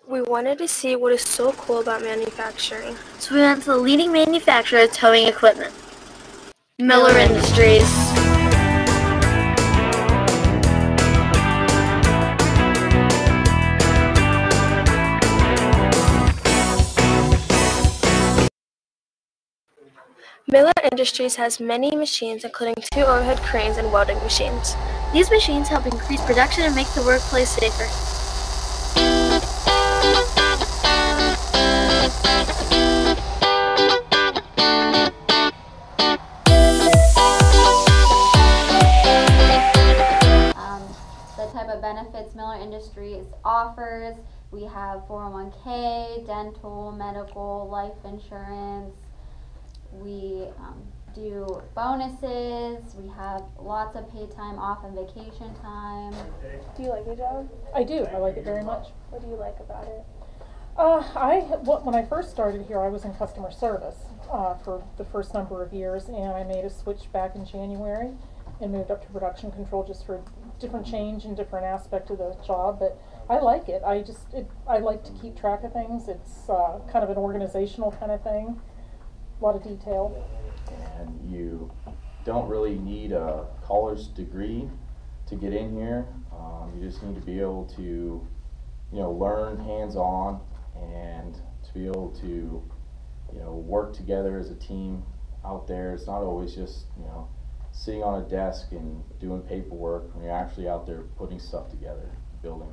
We wanted to see what is so cool about manufacturing. So we went to the leading manufacturer of towing equipment, Miller Industries. Miller Industries has many machines, including 2 overhead cranes and welding machines. These machines help increase production and make the workplace safer. The type of benefits Miller Industries offers, we have 401k, dental, medical, life insurance. We do bonuses. We have lots of paid time off and vacation time. Do you like your job? I do. I like it very much. What do you like about it? When I first started here, I was in customer service for the first number of years, and I made a switch back in January and moved up to production control just for different change and different aspect of the job. But I like it. I like to keep track of things. It's kind of an organizational kind of thing. A lot of detail. And you don't really need a college degree to get in here. You just need to be able to, learn hands-on and to be able to, work together as a team out there. It's not always just, sitting on a desk and doing paperwork when you're actually out there putting stuff together, building.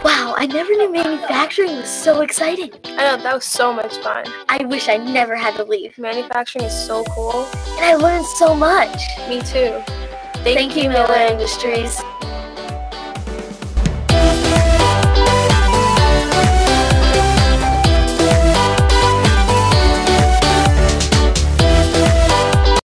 Wow, I never knew manufacturing was so exciting. I know, that was so much fun. I wish I never had to leave. Manufacturing is so cool. And I learned so much. Me too. Thank you, Miller Industries.